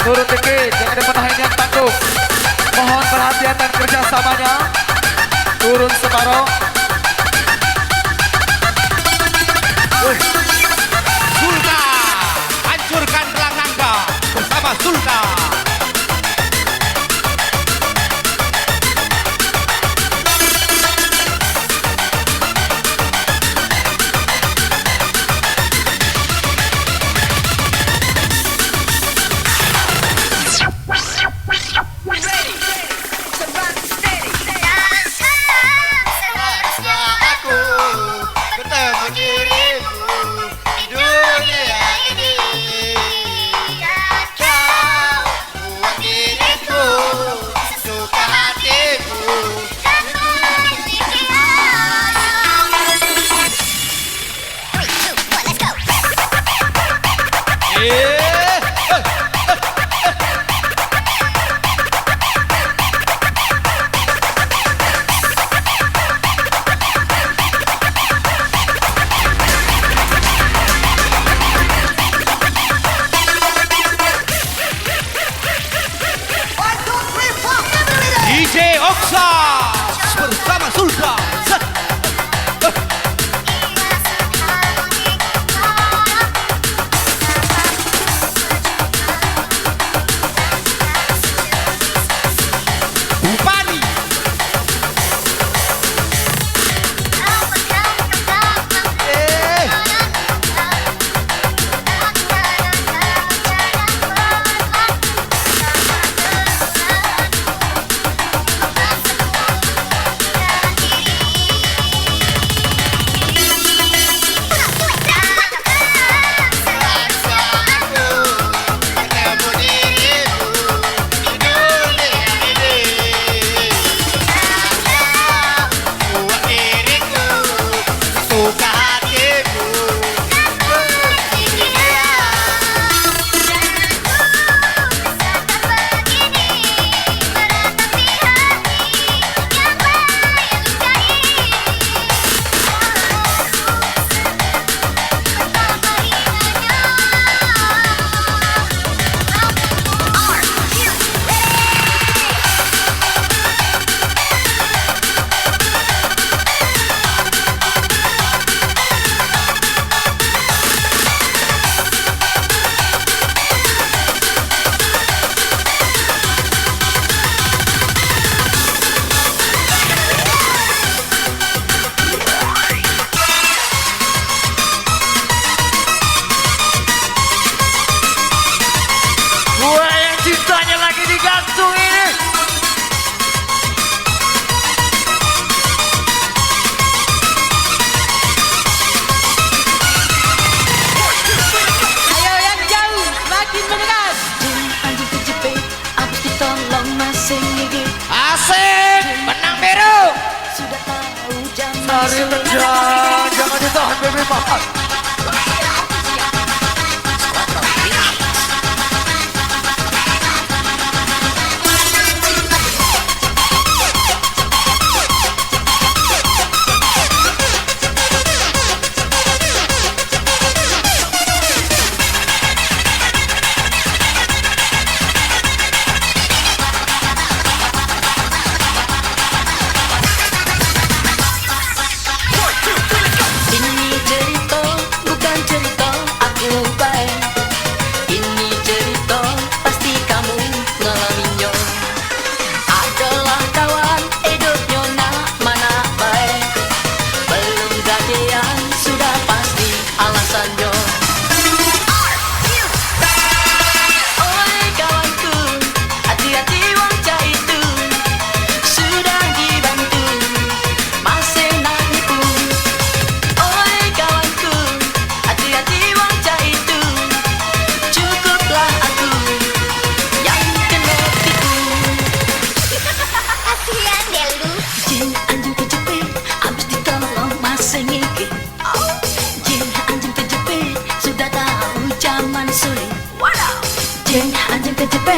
Turun dikit, jangan dipenuhi yang tanggung. Mohon perhatian dan kerjasamanya. Turun separuh. Sulka, hancurkan belang nangka bersama Sulka. DJ Oksa bersama Sulka. Bupani. Asik, menang biru. Tari lenjang, jangan ditahan baby mahal. Ini cerita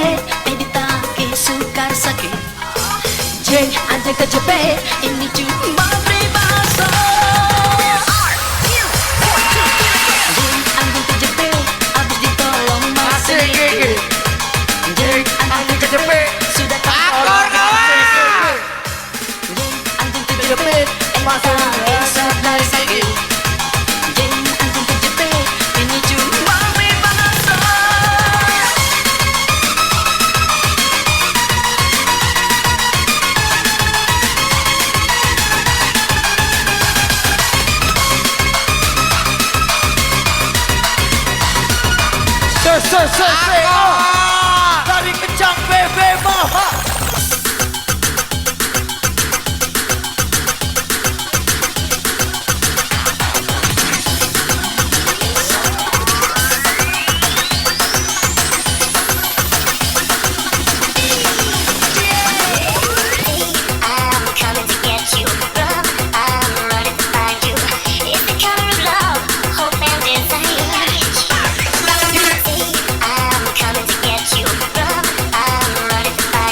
kejepit, ini taki sukar sakit. Jeng, anda kejepit, ini cuma peribahasa. Jeng, anda kejepit, habis ditolong masih gigit. Jeng, anda kejepit, sudah Akor kawan. Jeng, anda kejepit, masih bisa dari sakit. Jeng, anda kejepit, ini cuma peribahasa. Dari kencang BB Maha. I'm coming to get you. Love, I'm running to find you. It's the color of love, hope and desire. I'm coming to get you. Love, I'm running to find you.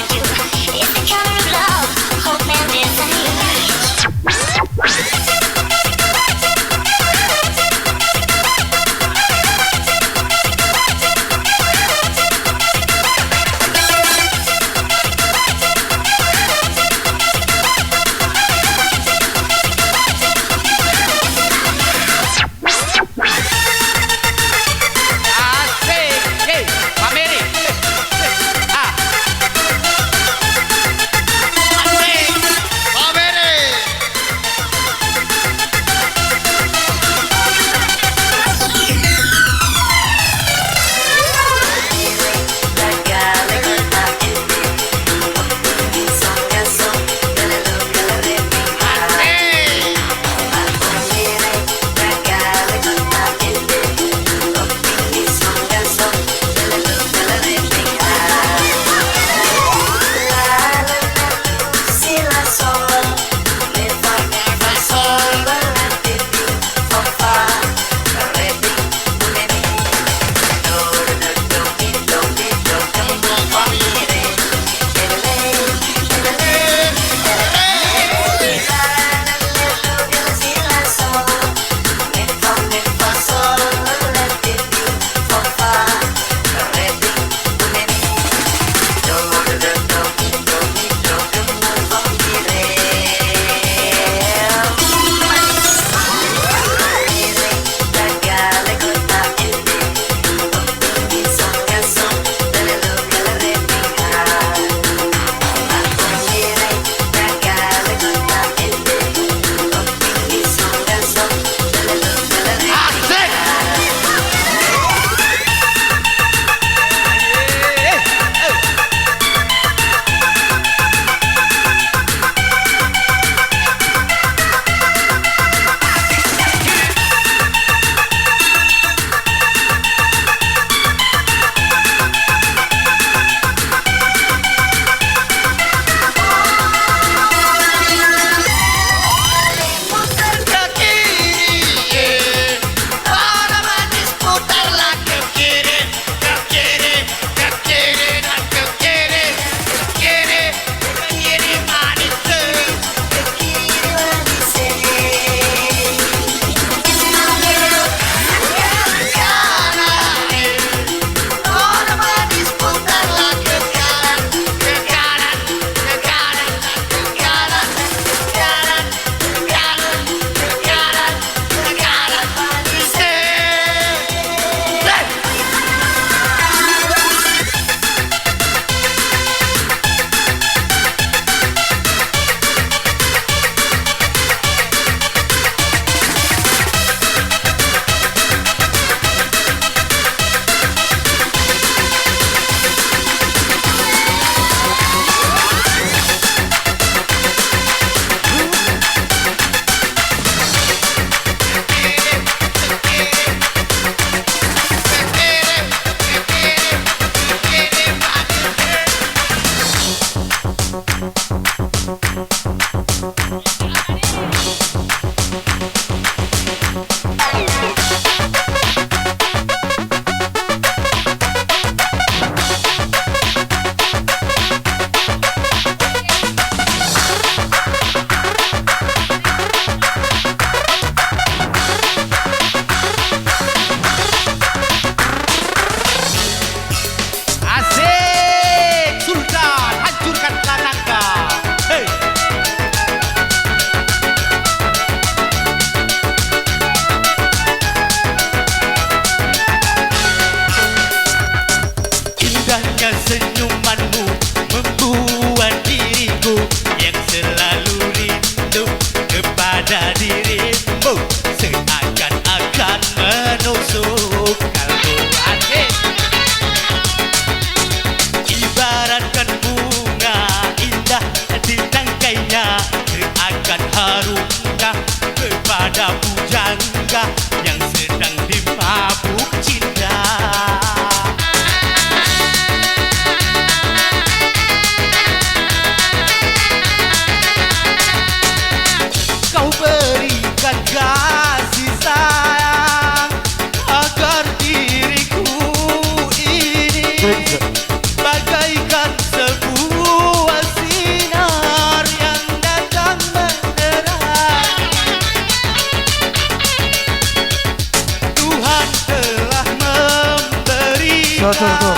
tuh.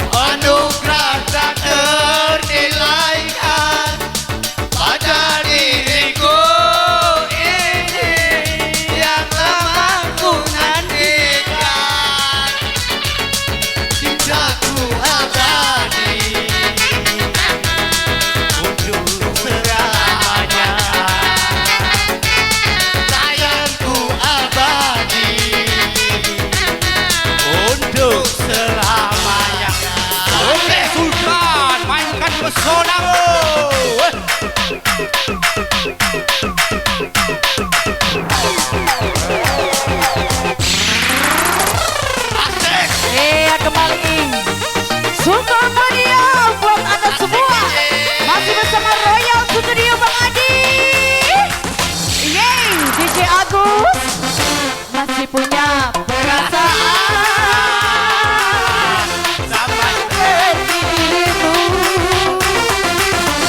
Anugerah tak ternilaikan pada diriku ini yang lama ku nantikan. Cintaku abadi untuk selamanya. Sayangku abadi untuk selamanya. Oke Sultan, mainkan pesonamu. Asik. Kembali Sultan Mania buat anda semua. Masih bersama Royal Studio Bang Adi. Yeay, DJ Agus masih punya perasaan Sama seperti dirimu.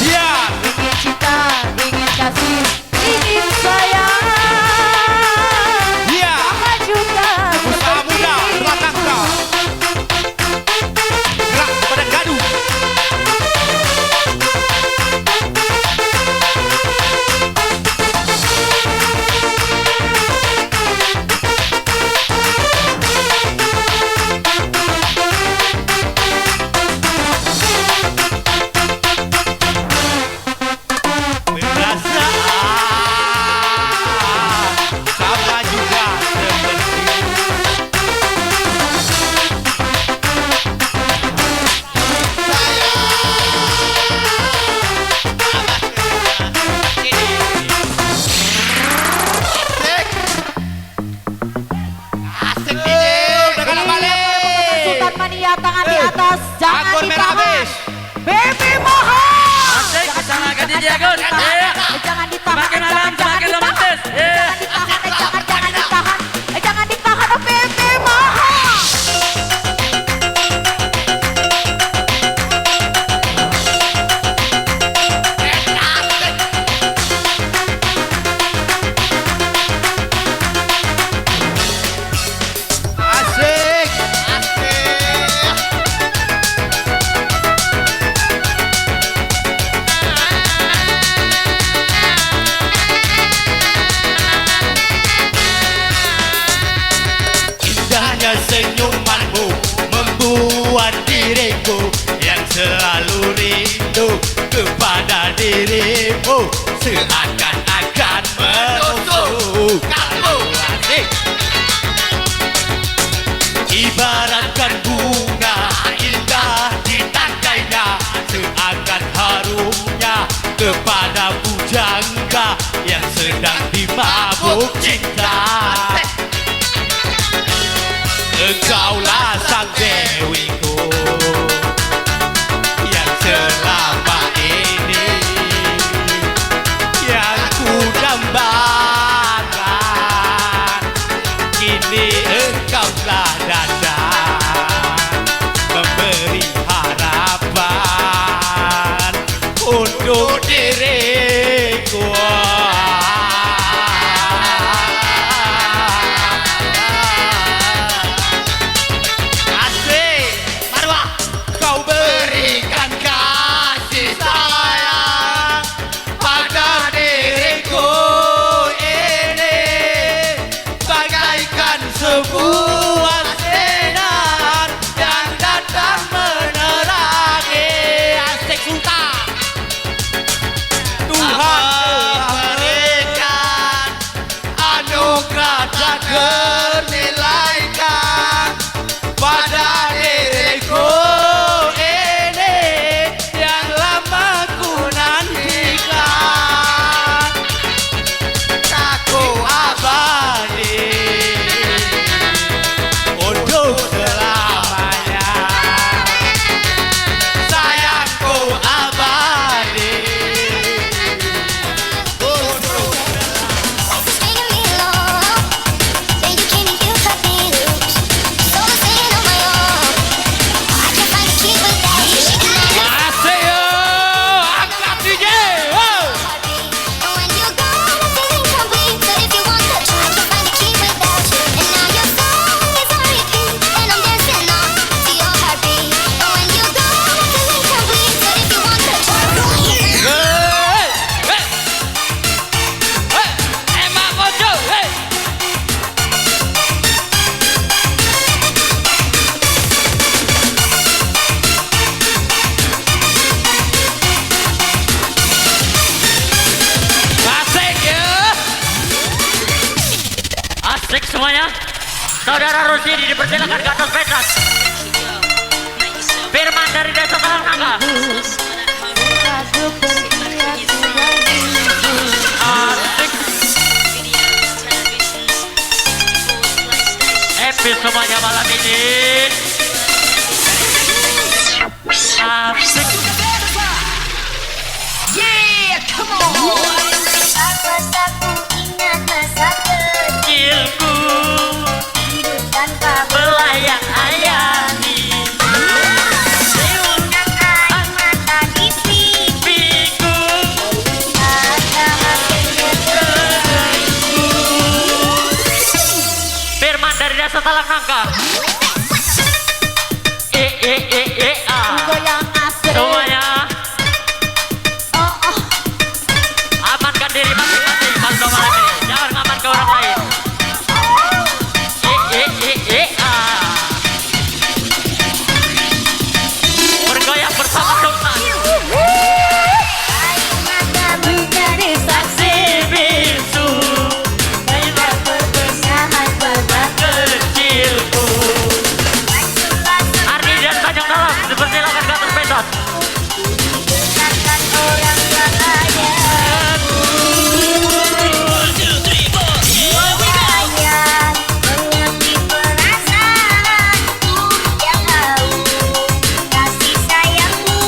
dia. Ingin cinta, ingin kasih, ingin sayang. Dia. Sama juga Usaha muda, belakang kau. Gerak kepada gaduh. Perasaan sama juga seperti asik DJ. Udah kalah balik. Sultan Mania tangan di atas, jangan Anggur merah ditahan. habis. Baby Moha. Asik, kesalahan DJ Agus. Jangan ditahan, Semakin malam, semakin romantis. jangan ditahan, jangan ditahan, oh Baby Moha. Asik. Asik. Indahnya senyumanmu membuat diriku yang selalu rindu kepada dirimu, seakan-akan menusuk kamu. Asik. Ibaratkan bunga indah di tangkainya, seakan harumnya kepada pujangga yang sedang dimabuk cinta. Engkaulah sang dewiku yang selama ini yang ku dambakan. Kini engkau telah datang memberi harapan untuk diriku. Asik, Marwah, kau berikan kasih sayang pada diriku ini bagaikan sebuah sinar yang datang menerangi. Asik Sultan. Tuhan telah berikan anugerah tak ternilaikan pada diriku ini yang lama ku nantikan. Aku abadi Saudara Rusidi dipersilakan ke atas pentas. Firman dari Desa Talang Nangka. Aku berniat Asik. Epic semuanya malam ini. Asik. Aku ingat masa Kecilku hidup tanpa melayang ayani. ingat air mata di Piku Firman dari Desa Talang Nangka. A. goyang asik. Semuanya Oh, oh. amankan diri masing-masing kalau malam ini. Jangan ngaman ke orang lain. A. Bergoyang bersama Sultan. mata menjadi Si bisu sahabat kecilku. Ardi dan Tanjung Dalam dipersilakan ke atas pentas. Ingatkan orang yang ada sayang mengerti perasaanku yang haus kasih sayangmu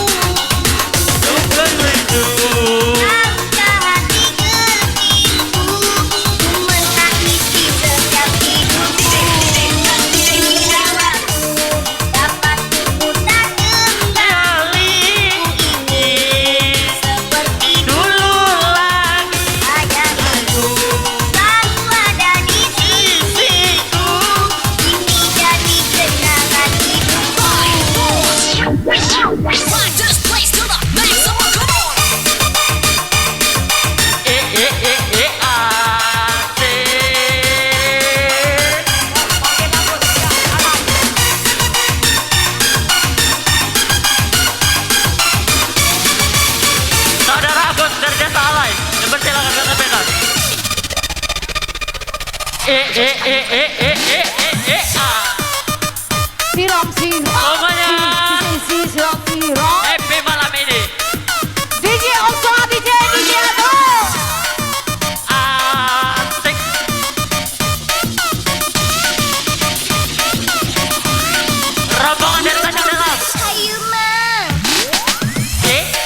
Angka hati kecilku ku menangisi setiap hidupku Jiwaku dapat kuputar kembali ingin seperti Dulu lagi ayahku selalu ada di sisiku ini jadi kenangan hidupku Saudara Agus dari Desa Alai dipersilakan ke atas pentas. Siram, siram. Semuanya. Siram, siram. Happy malam ini. DJ Osa, DJ Ado. Asik. Rombongan dari Tanjung Dalam. Ayo mang Asik.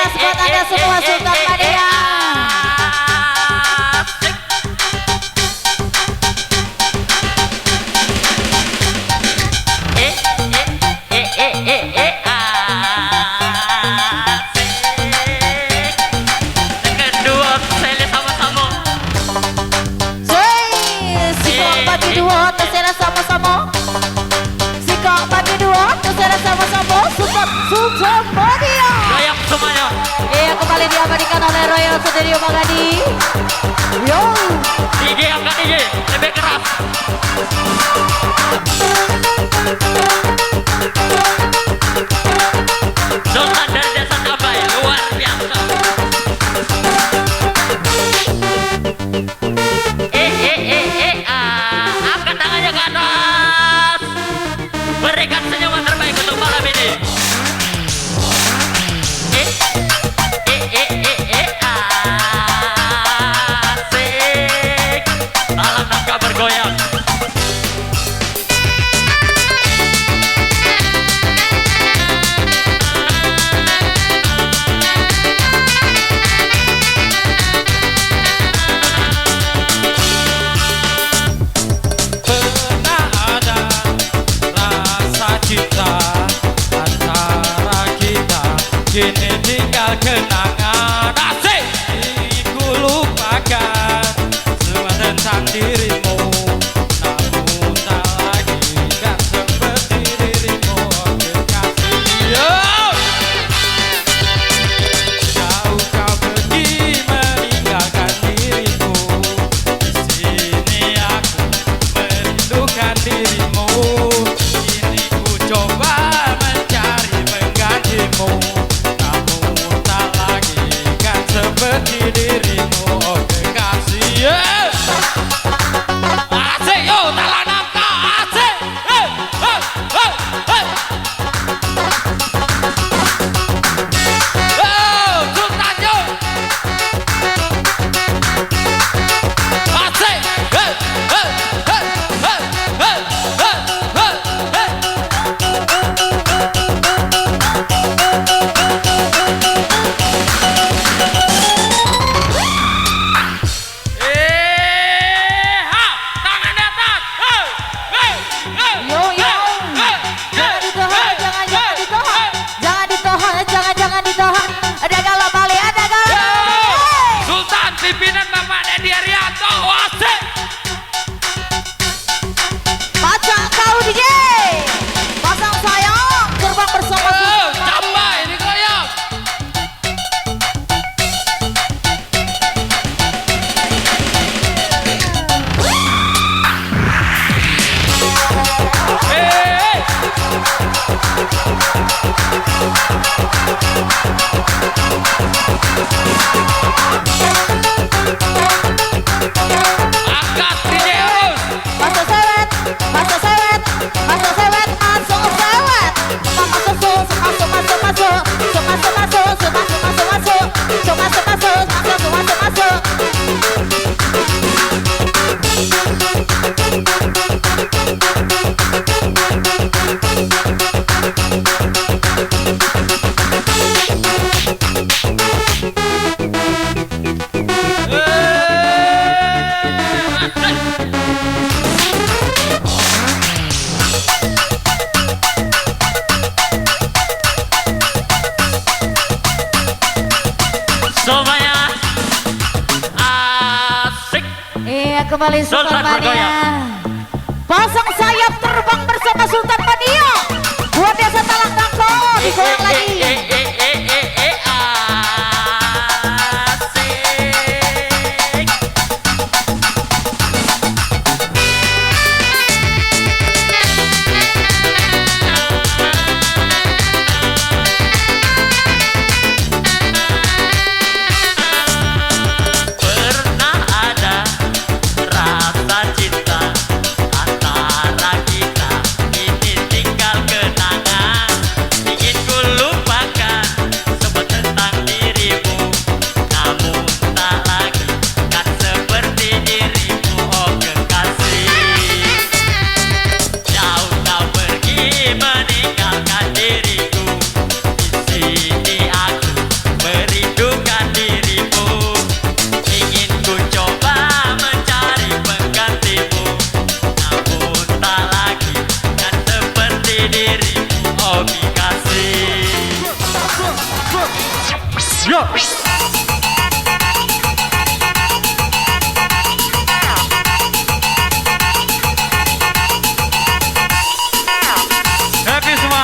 keras buat Anda semua Sultan Mania. Kedua saya sama-sama. Sikap bagi dua terserah sama-sama. Sikap bagi dua terserah sama-sama. Sultan Mania. Goyang semuanya. Iya, kembali diabadikan oleh Royal Studio Magadi. Yo. DJ angkat DJ, lebih keras. Sultan dari Desa Tabai, luar biasa. Angkat tangannya ke atas. Berikan senyuman terbaik untuk malam ini. Asik. Dalam rangka bergoyang. Pernah ada rasa cinta antara kita, kini tinggal kenangan. Asik! Ku lupakan semua tentang dirimu, namun tak lagi kan seperti dirimu, kekasih. Yo! Jauh kau pergi meninggalkan diriku, di sini aku merindukan dirimu. Kini ku coba mencari penggantimu, namun tak lagi kan seperti dirimu, oh kekasih. Yeah! Asik yo, talang nafkah, asik. Hey, hey, hey, hey. Oh, Sultan yo. Asik. Hey, hey, hey, hey, hey, hey, hey, hey. Tangan di atas. Hey, hey, hey. Yo yo. Jangan ditahan, jangan ditahan. Jangan ditahan, jangan ditahan. Ada galau balik, ada galau balik. Sultan pimpinan Bapak Dedi Arianto, asik. Baca kau DJ. Pasang sayang, terbang bersama Oh, Sultan Mania. capai digoyang. Hey, angkat DJ Urus. Masuk sewet, masuk sewet, masuk sewet, masuk sewet. Masuk, masuk, masuk, masuk, masuk, masuk, masuk, masuk, masuk, masuk, masuk, masuk, masuk, masuk, masuk, masuk. Semuanya asik. Iya, kembali Sultan Sultan Mania. bergoyang. Pasang sayap terbang bersama Sultan Mania. Buat desa Talang Nangko, digoyang lagi. Asik. Pernah ada rasa cinta antara kita, ini dirimu Obi kasih. Yo. Happy semua.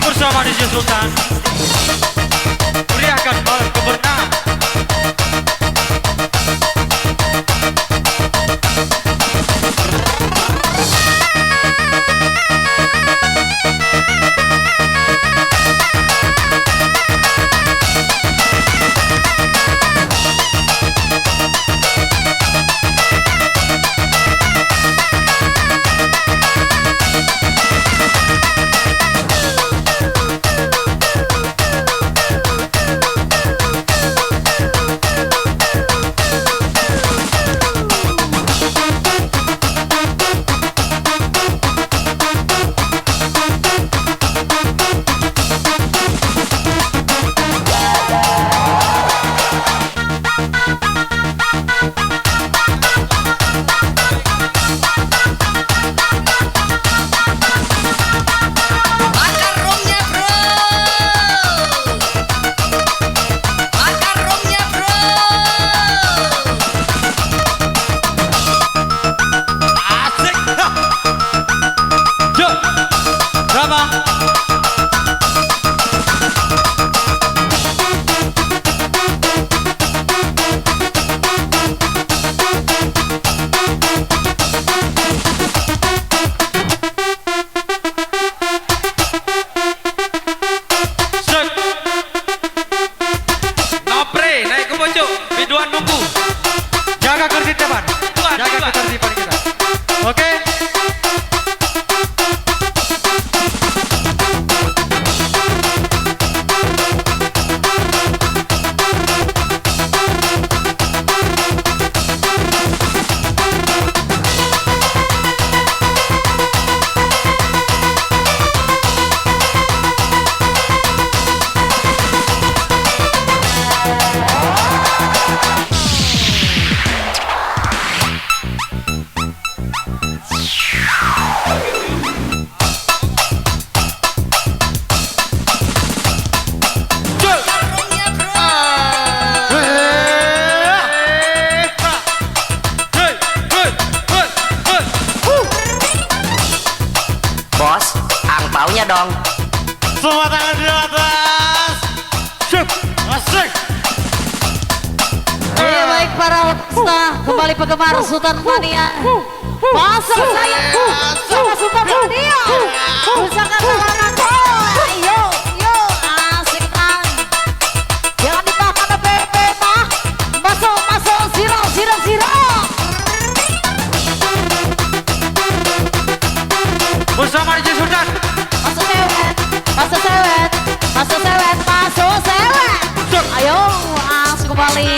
Bersama DJ Sultan meriahkan malam kemenangan. Biduan nunggu. Jaga ketertiban. Jaga ketertiban kita. Oke. Bos, angpaunya dong. Semua tangan di atas. Sip. Asik. Iya baik para peserta, kembali penggemar Sultan Mania. Masuk saya sama Sultan Mania. Usahakan tanganku. Yo yo asik kan. Jangan ditahan pepe mah. Masuk masuk zero zero zero. Bersama DJ Sultan. Masuk sewet, masuk sewet, masuk sewet, masuk sewet. Ayo asik kembali.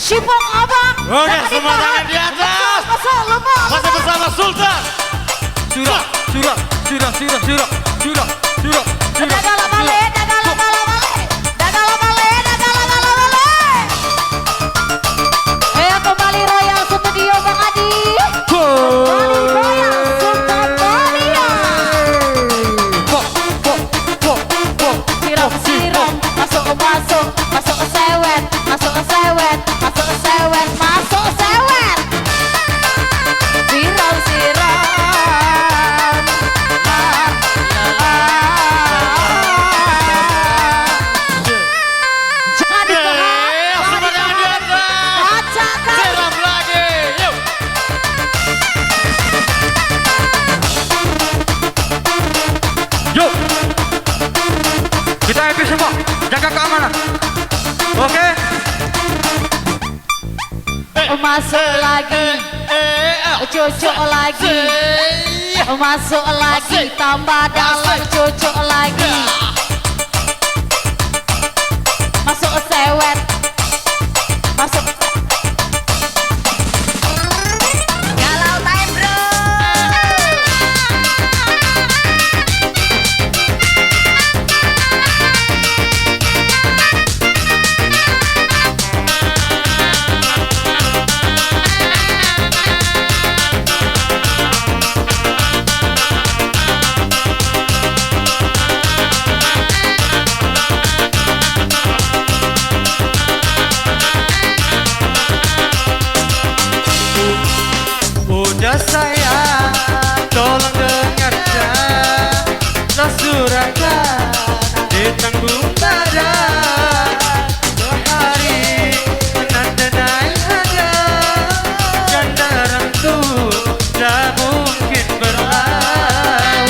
Sipok abang. Oke, Jangan semua ditahan. tangan di atas. Masuk, lemah. Masih bersama Sultan. Surah, surah, surah, surah, surah, surah, surah, surah. Dagala balik, dagala balik. Dagala balik, dagala balik. Kembali Royal Studio Bang Adi. Kembali Royal Sultan Maria. Siram, masuk ke sewet, masuk ke sewet, masuk ke sewet, masuk ke sewet. Siram. Jangan ditahan, Semua tangan di atas. bacakan. Siram lagi. Yuk. Yuk, kita happy semua, jaga keamanan. Oke, Masuk lagi, cucuk lagi, masuk lagi, tambah dalam, cucuk lagi. Masuk ke sewet, masuk. Galau time bro. udah sayang, tolong dengarkan. Lah surahkan di tanggung badan. Dua hari menandanai ada janda rentu tak mungkin berlawan.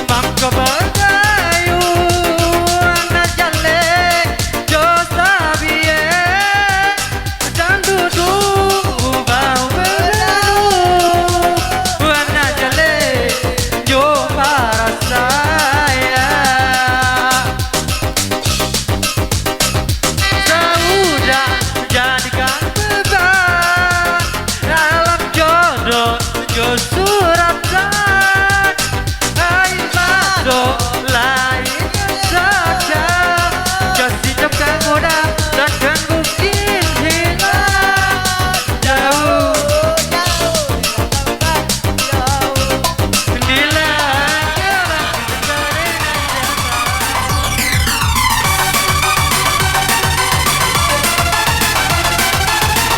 Mangko bergayu anak jale jo sabie dan duduk bau berlalu anak jale jo para saya sudah jadikan beban dalam jodoh jo suratan. Hai masuk lain saja, kasih jauhkan mudah dan kan mungkin hilang jauh.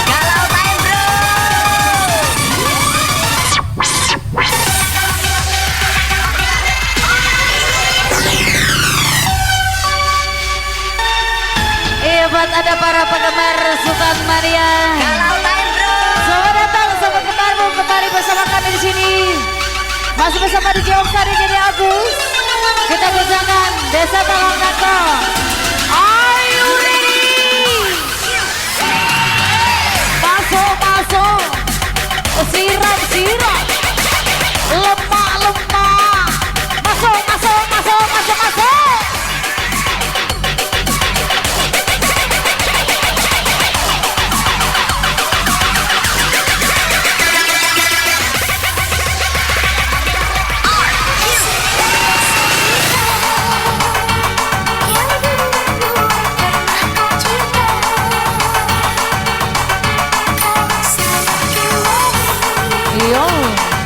Galau time bro. Iya buat ada para penggemar Sultan Maria. Galau time bro. Selamat datang, selamat kembali bersama kami di sini. Masih bersama DJ Oksari jadi Agus. Kita goncangkan Desa Talangkako. Are you ready? Masuk. Siram. Lemah. Masuk. Yo.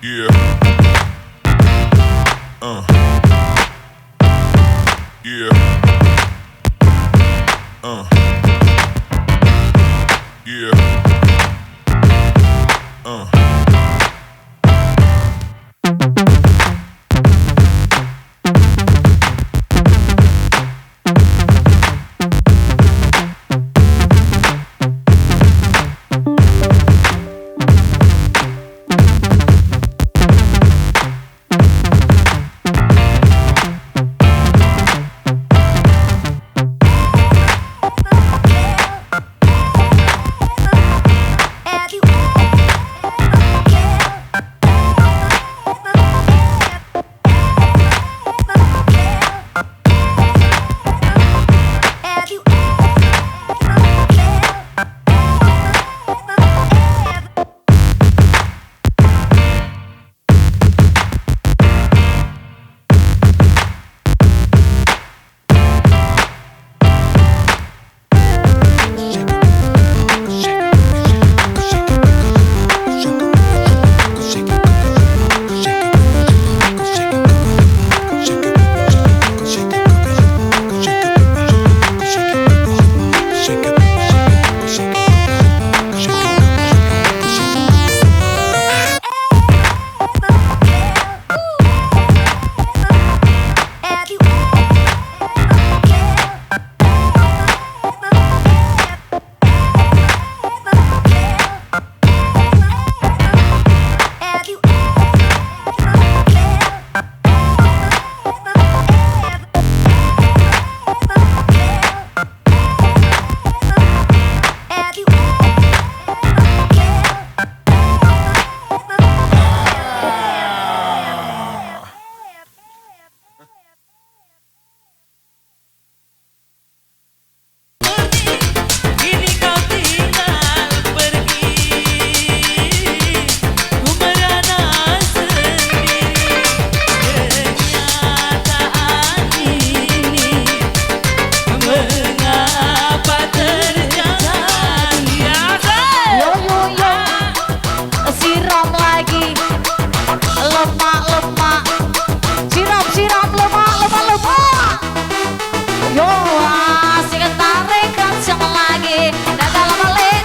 Yeah. Yeah. Yeah. Kini kau tinggal pergi, ku merana sendiri. Kenyataan ini mengapa terjadi? Yo yo yo, siram lagi, lemak, siram lemak. Yo asik tarik kencang lagi, dagal balik,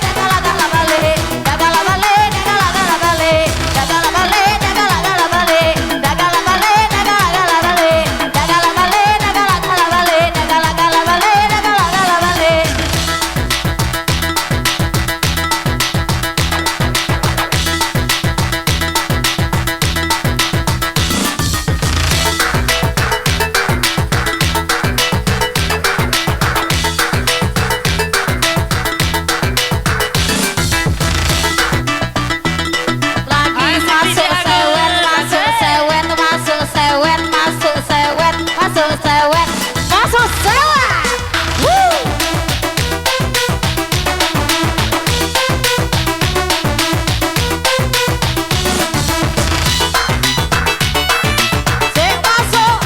masuk sewet. Woo! Masuk.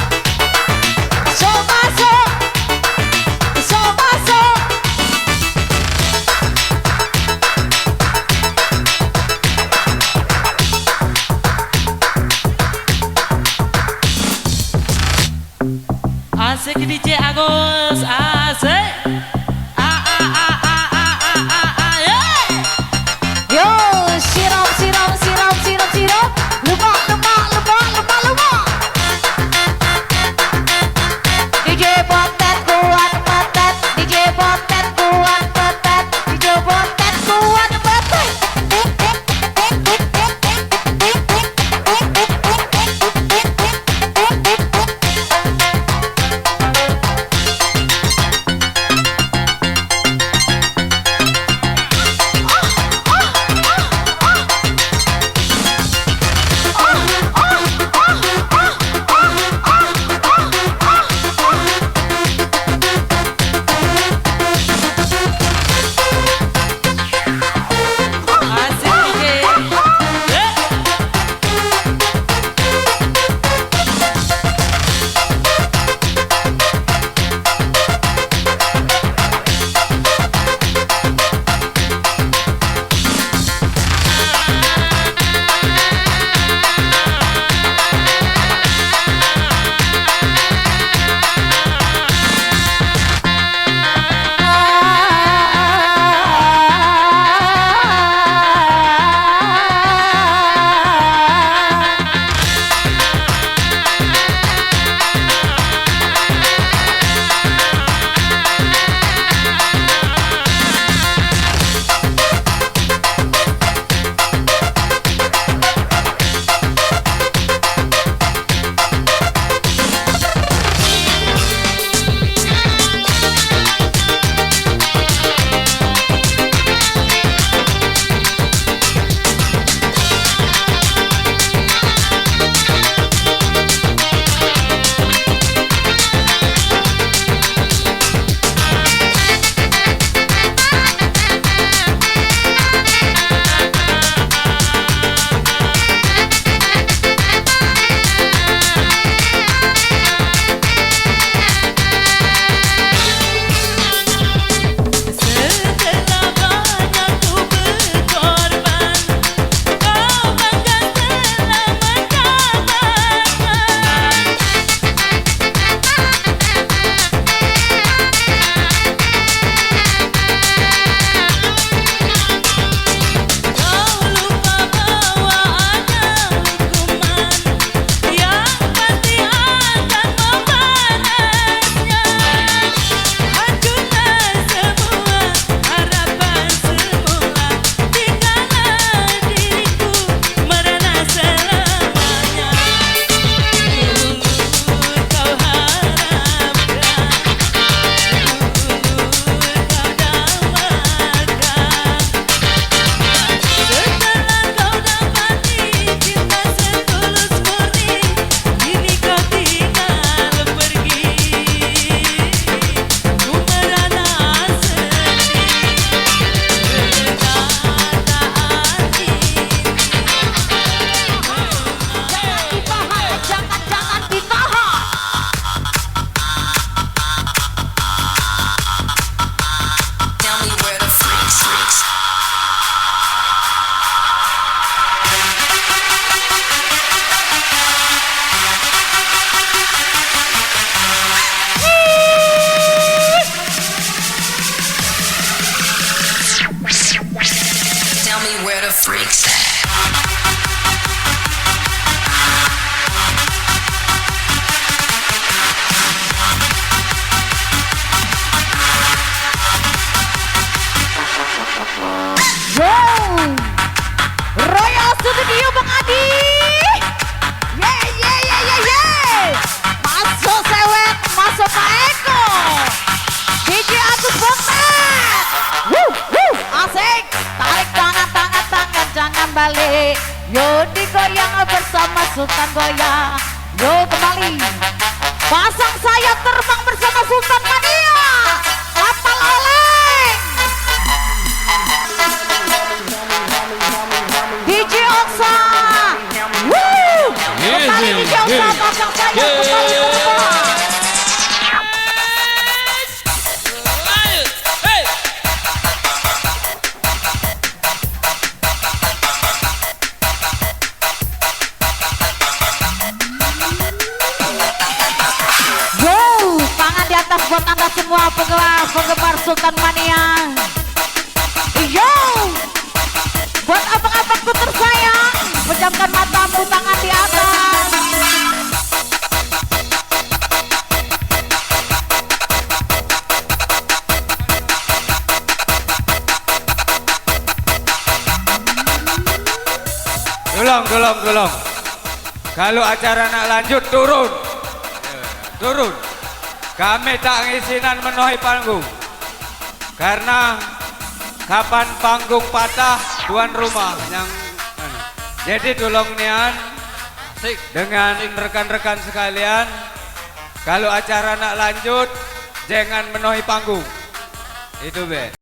Asik DJ Agus, asik. Yeah. Yo, siram, lemak. DJ Botet kuat petet, DJ Botet kuat petet, DJ Botet kuat petet. kembali. Yo digoyang bersama Sultan Goyang. Yo kembali. Pasang sayap terbang bersama Sultan Mania. Kapal oleng. DJ Oksa. Woo. Kembali DJ Oksa pasang sayap kembali terbang. Hey. Yo, tangan di atas buat anda semua penggemar Sultan Mania. Yo, buat abang-abangku tersayang, pejamkan matamu, tangan di atas. Tolong. Kalau acara nak lanjut turun. Turun. Kami tak ngisinan menuhi panggung. Karena kapan panggung patah tuan rumah yang jadi tolong nian dengan rekan-rekan sekalian, kalau acara nak lanjut jangan menuhi panggung. Itu be.